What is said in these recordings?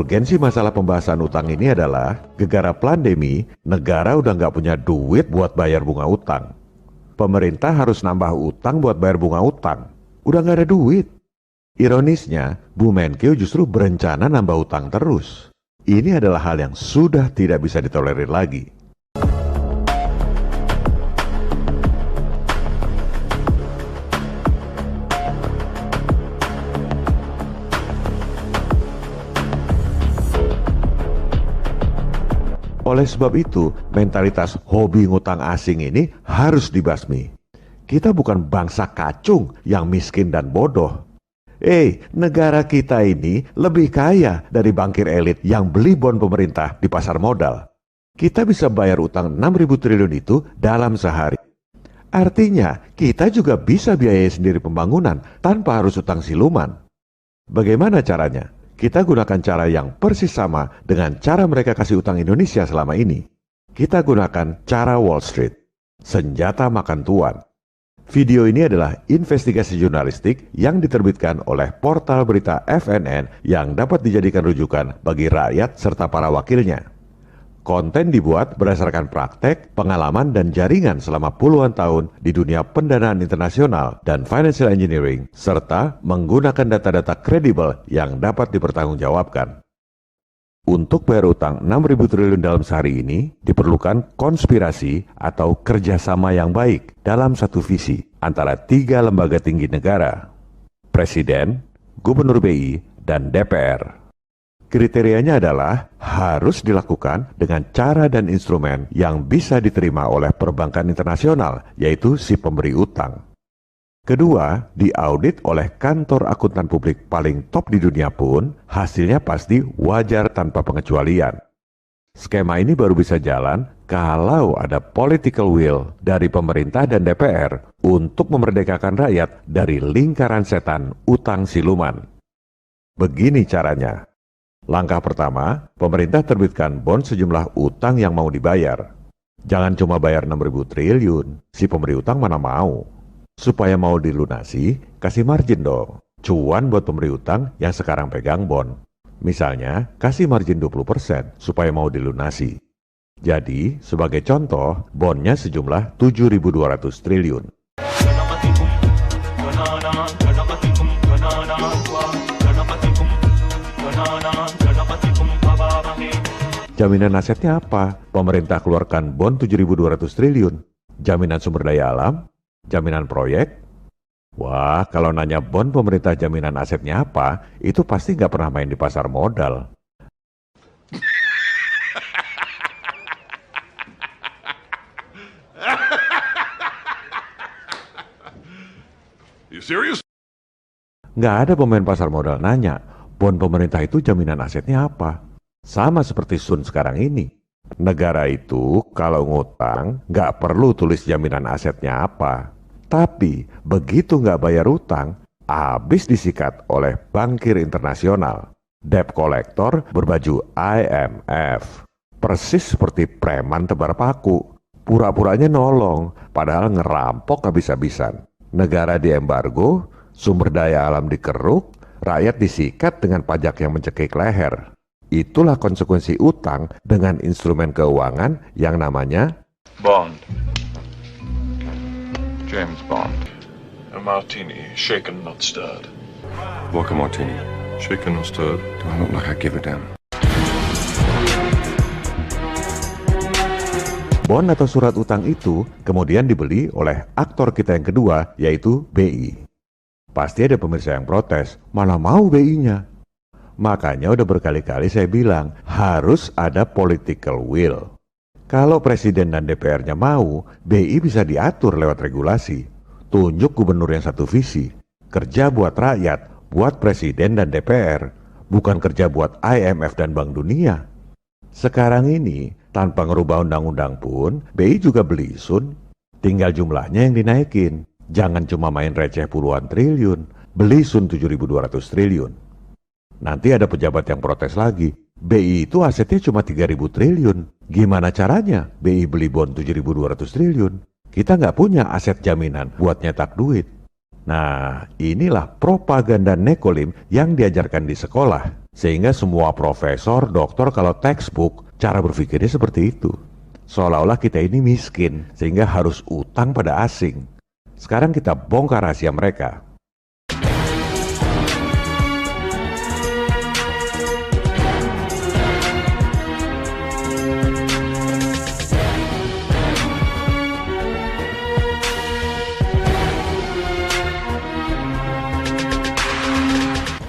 Urgensi masalah pembahasan utang ini adalah gegara pandemi, negara udah nggak punya duit buat bayar bunga utang. Pemerintah harus nambah utang buat bayar bunga utang. Udah nggak ada duit. Ironisnya, Bu Menkeu justru berencana nambah utang terus. Ini adalah hal yang sudah tidak bisa ditolerir lagi. Oleh sebab itu, mentalitas hobi ngutang asing ini harus dibasmi. Kita bukan bangsa kacung yang miskin dan bodoh. Negara kita ini lebih kaya dari bankir elit yang beli bon pemerintah di pasar modal. Kita bisa bayar utang 6.000 triliun itu dalam sehari. Artinya, kita juga bisa biayai sendiri pembangunan tanpa harus utang siluman. Bagaimana caranya? Kita gunakan cara yang persis sama dengan cara mereka kasih utang Indonesia selama ini. Kita gunakan cara Wall Street, senjata makan tuan. Video ini adalah investigasi jurnalistik yang diterbitkan oleh portal berita FNN yang dapat dijadikan rujukan bagi rakyat serta para wakilnya. Konten dibuat berdasarkan praktek, pengalaman, dan jaringan selama puluhan tahun di dunia pendanaan internasional dan financial engineering, serta menggunakan data-data kredibel yang dapat dipertanggungjawabkan. Untuk bayar utang 6.000 triliun dalam sehari ini, diperlukan konspirasi atau kerjasama yang baik dalam satu visi antara 3 lembaga tinggi negara: Presiden, Gubernur BI, dan DPR. Kriterianya adalah harus dilakukan dengan cara dan instrumen yang bisa diterima oleh perbankan internasional, yaitu si pemberi utang. Kedua, diaudit oleh kantor akuntan publik paling top di dunia pun, hasilnya pasti wajar tanpa pengecualian. Skema ini baru bisa jalan kalau ada political will dari pemerintah dan DPR untuk memerdekakan rakyat dari lingkaran setan utang siluman. Begini caranya. Langkah pertama, pemerintah terbitkan bon sejumlah utang yang mau dibayar. Jangan cuma bayar 6.000 triliun, si pemberi utang mana mau. Supaya mau dilunasi, kasih margin dong. Cuan buat pemberi utang yang sekarang pegang bon. Misalnya, kasih margin 20% supaya mau dilunasi. Jadi, sebagai contoh, bonnya sejumlah 7.200 triliun. Jaminan asetnya apa? Pemerintah keluarkan bon 7.200 triliun. Jaminan sumber daya alam? Jaminan proyek? Wah, kalau nanya bon pemerintah jaminan asetnya apa, itu pasti nggak pernah main di pasar modal. You serious? Nggak ada pemain pasar modal nanya, bon pemerintah itu jaminan asetnya apa? Sama seperti Sun sekarang ini. Negara itu kalau ngutang nggak perlu tulis jaminan asetnya apa. Tapi begitu nggak bayar utang, habis disikat oleh bankir internasional. Debt collector berbaju IMF. Persis seperti preman tebar paku. Pura-puranya nolong, padahal ngerampok habis-habisan. Negara diembargo, sumber daya alam dikeruk, rakyat disikat dengan pajak yang mencekik leher. Itulah konsekuensi utang dengan instrumen keuangan yang namanya Bond. James Bond. A martini, shaken not stirred. Vodka martini. Shaken not stirred. Do I look like I give a damn? bon atau surat utang itu kemudian dibeli oleh aktor kita yang kedua, yaitu BI. Pasti ada pemirsa yang protes, mana mau BI-nya? Makanya udah berkali-kali saya bilang, harus ada political will. Kalau presiden dan DPR-nya mau, BI bisa diatur lewat regulasi. Tunjuk gubernur yang satu visi. Kerja buat rakyat, buat presiden dan DPR. Bukan kerja buat IMF dan Bank Dunia. Sekarang ini, tanpa ngerubah undang-undang pun, BI juga beli Sun. Tinggal jumlahnya yang dinaikin. Jangan cuma main receh puluhan triliun. Beli Sun 7.200 triliun. Nanti ada pejabat yang protes lagi. BI itu asetnya cuma 3.000 triliun. Gimana caranya BI beli bon 7.200 triliun? Kita nggak punya aset jaminan buat nyetak duit. Nah, inilah propaganda nekolim yang diajarkan di sekolah. Sehingga semua profesor, doktor kalau textbook, cara berpikirnya seperti itu. Seolah-olah kita ini miskin, sehingga harus utang pada asing. Sekarang kita bongkar rahasia mereka.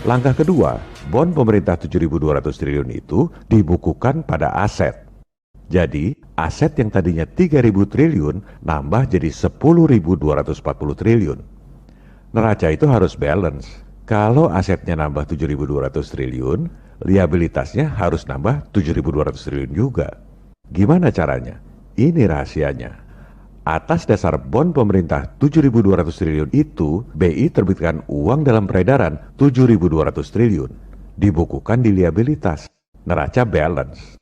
Langkah kedua, bond pemerintah 7.200 triliun itu dibukukan pada aset. Jadi, aset yang tadinya 3.000 triliun nambah jadi 10.240 triliun. Neraca itu harus balance. Kalau asetnya nambah 7.200 triliun, liabilitasnya harus nambah 7.200 triliun juga. Gimana caranya? Ini rahasianya. Atas dasar bond pemerintah 7.200 triliun itu, BI terbitkan uang dalam peredaran 7.200 triliun. Dibukukan di liabilitas. Neraca balance.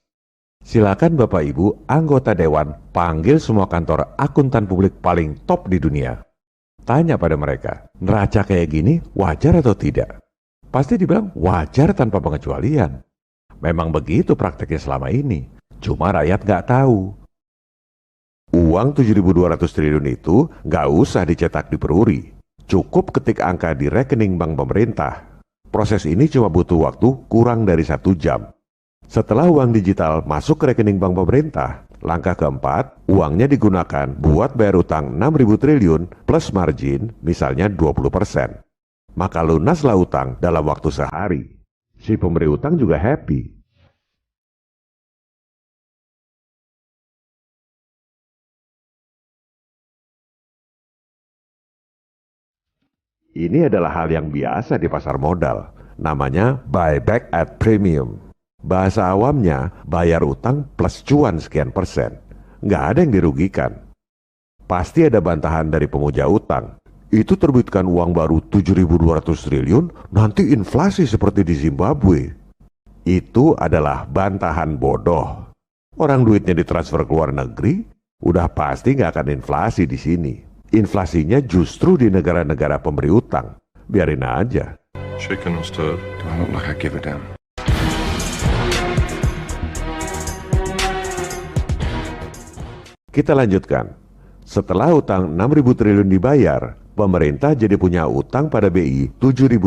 Silakan Bapak Ibu, anggota Dewan, panggil semua kantor akuntan publik paling top di dunia. Tanya pada mereka, neraca kayak gini wajar atau tidak? Pasti dibilang wajar tanpa pengecualian. Memang begitu prakteknya selama ini. Cuma rakyat nggak tahu. Uang 7.200 triliun itu nggak usah dicetak di peruri. Cukup ketik angka di rekening bank pemerintah. Proses ini cuma butuh waktu kurang dari 1 jam. Setelah uang digital masuk ke rekening bank pemerintah, langkah keempat, uangnya digunakan buat bayar utang 6.000 triliun plus margin, misalnya 20%. Maka lunaslah utang dalam waktu sehari. Si pemberi utang juga happy. Ini adalah hal yang biasa di pasar modal. Namanya buyback at premium. Bahasa awamnya, bayar utang plus cuan sekian persen. Nggak ada yang dirugikan. Pasti ada bantahan dari pemuja utang. Itu terbitkan uang baru 7.200 triliun, nanti inflasi seperti di Zimbabwe. Itu adalah bantahan bodoh. Orang duitnya ditransfer ke luar negeri, udah pasti nggak akan inflasi di sini. Inflasinya justru di negara-negara pemberi utang. Biarin aja. Shaken or stirred? Do I look like I give a damn? Kita lanjutkan. Setelah utang 6.000 triliun dibayar, pemerintah jadi punya utang pada BI 7.200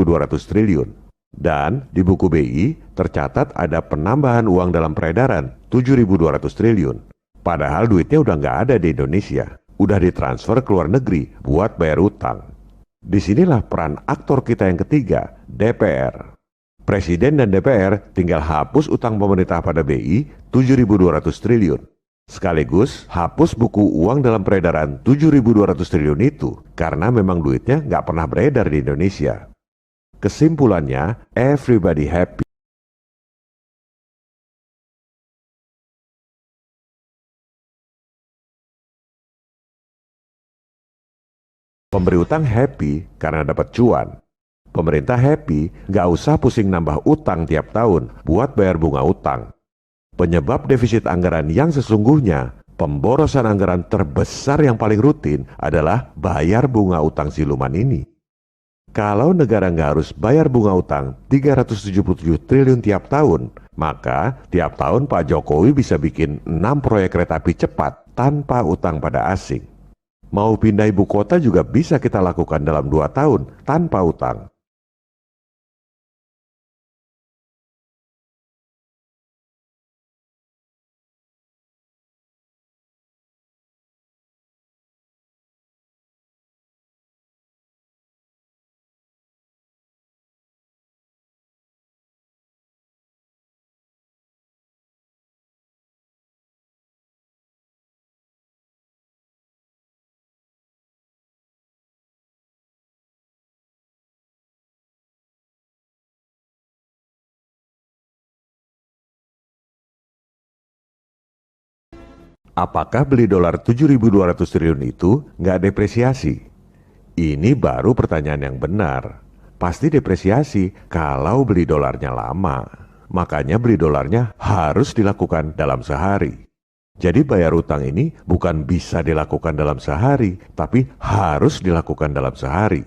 triliun. Dan di buku BI tercatat ada penambahan uang dalam peredaran 7.200 triliun. Padahal duitnya udah nggak ada di Indonesia. Udah ditransfer ke luar negeri buat bayar utang. Disinilah peran aktor kita yang ketiga, DPR. Presiden dan DPR tinggal hapus utang pemerintah pada BI 7.200 triliun. Sekaligus hapus buku uang dalam peredaran 7.200 triliun itu karena memang duitnya nggak pernah beredar di Indonesia. Kesimpulannya, everybody happy. Pemberi utang happy karena dapat cuan. Pemerintah happy nggak usah pusing nambah utang tiap tahun buat bayar bunga utang. Penyebab defisit anggaran yang sesungguhnya, pemborosan anggaran terbesar yang paling rutin adalah bayar bunga utang siluman ini. Kalau negara nggak harus bayar bunga utang 377 triliun tiap tahun, maka tiap tahun Pak Jokowi bisa bikin 6 proyek kereta api cepat tanpa utang pada asing. Mau pindah ibu kota juga bisa kita lakukan dalam 2 tahun tanpa utang. Apakah beli dolar 7.200 triliun itu nggak depresiasi? Ini baru pertanyaan yang benar. Pasti depresiasi kalau beli dolarnya lama. Makanya beli dolarnya harus dilakukan dalam sehari. Jadi bayar utang ini bukan bisa dilakukan dalam sehari, tapi harus dilakukan dalam sehari.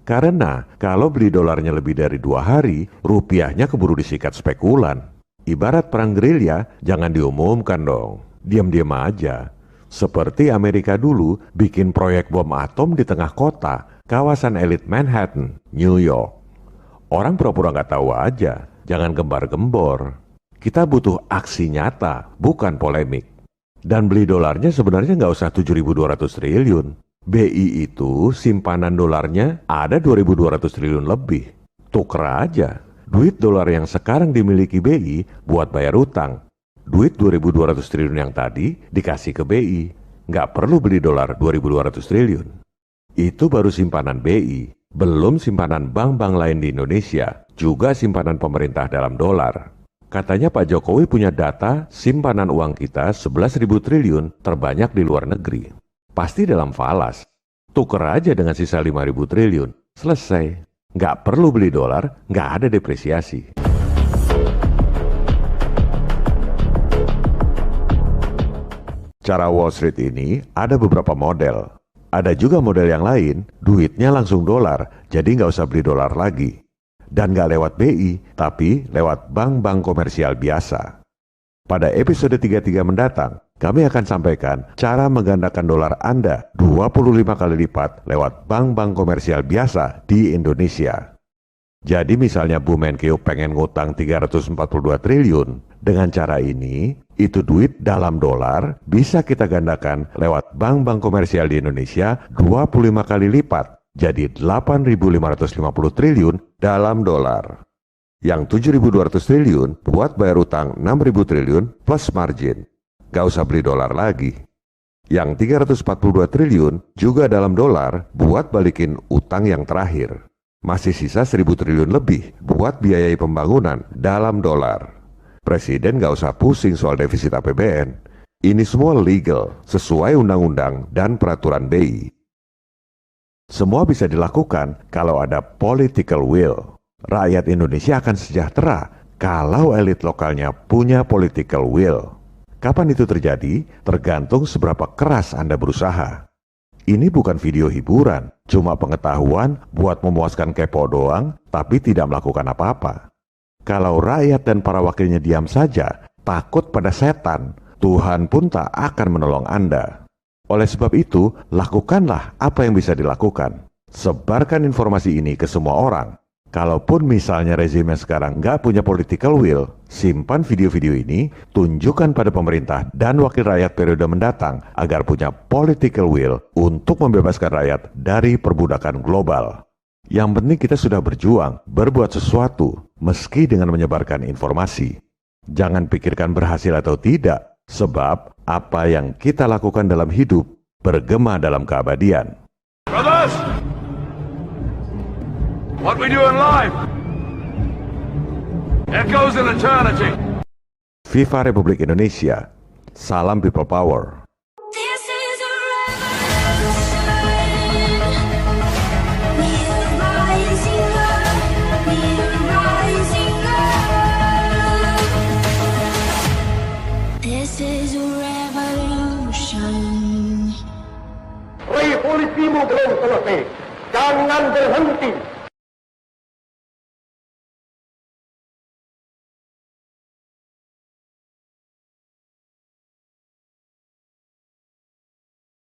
Karena kalau beli dolarnya lebih dari 2 hari, rupiahnya keburu disikat spekulan. Ibarat perang gerilya, jangan diumumkan dong. Diam-diam aja. Seperti Amerika dulu bikin proyek bom atom di tengah kota, kawasan elit Manhattan, New York. Orang pura-pura nggak tahu aja, jangan gembar-gembor. Kita butuh aksi nyata, bukan polemik. Dan beli dolarnya sebenarnya nggak usah 7.200 triliun. BI itu simpanan dolarnya ada 2.200 triliun lebih. Tuker aja. Duit dolar yang sekarang dimiliki BI buat bayar utang. Duit 2.200 triliun yang tadi dikasih ke BI. Nggak perlu beli dolar 2.200 triliun. Itu baru simpanan BI. Belum simpanan bank-bank lain di Indonesia. Juga simpanan pemerintah dalam dolar. Katanya Pak Jokowi punya data simpanan uang kita 11.000 triliun terbanyak di luar negeri. Pasti dalam falas. Tuker aja dengan sisa 5.000 triliun. Selesai. Nggak perlu beli dolar, nggak ada depresiasi. Cara Wall Street ini ada beberapa model. Ada juga model yang lain, duitnya langsung dolar, jadi nggak usah beli dolar lagi. Dan nggak lewat BI, tapi lewat bank-bank komersial biasa. Pada episode 33 mendatang, kami akan sampaikan cara menggandakan dolar Anda 25 kali lipat lewat bank-bank komersial biasa di Indonesia. Jadi misalnya Bu Menkeu pengen ngutang 342 triliun, dengan cara ini, itu duit dalam dolar bisa kita gandakan lewat bank-bank komersial di Indonesia 25 kali lipat, jadi 8.550 triliun dalam dolar. Yang 7.200 triliun buat bayar utang 6.000 triliun plus margin. Gak usah beli dolar lagi. Yang 342 triliun juga dalam dolar buat balikin utang yang terakhir. Masih sisa 1.000 triliun lebih buat biayai pembangunan dalam dolar. Presiden gak usah pusing soal defisit APBN. Ini semua legal, sesuai undang-undang dan peraturan BI. Semua bisa dilakukan kalau ada political will. Rakyat Indonesia akan sejahtera kalau elit lokalnya punya political will. Kapan itu terjadi? Tergantung seberapa keras Anda berusaha. Ini bukan video hiburan, cuma pengetahuan buat memuaskan kepo doang, tapi tidak melakukan apa-apa. Kalau rakyat dan para wakilnya diam saja, takut pada setan, Tuhan pun tak akan menolong Anda. Oleh sebab itu, lakukanlah apa yang bisa dilakukan. Sebarkan informasi ini ke semua orang. Kalaupun misalnya rezim yang sekarang nggak punya political will, simpan video-video ini, tunjukkan pada pemerintah dan wakil rakyat periode mendatang agar punya political will untuk membebaskan rakyat dari perbudakan global. Yang penting kita sudah berjuang, berbuat sesuatu, meski dengan menyebarkan informasi. Jangan pikirkan berhasil atau tidak, sebab apa yang kita lakukan dalam hidup bergema dalam keabadian. Brothers! What we do in life echoes in eternity. Viva Republik Indonesia. Salam People Power. This is a revolution. We're rising up. We're rising up. This is a revolution. Revolusimu belum selesai. Jangan berhenti.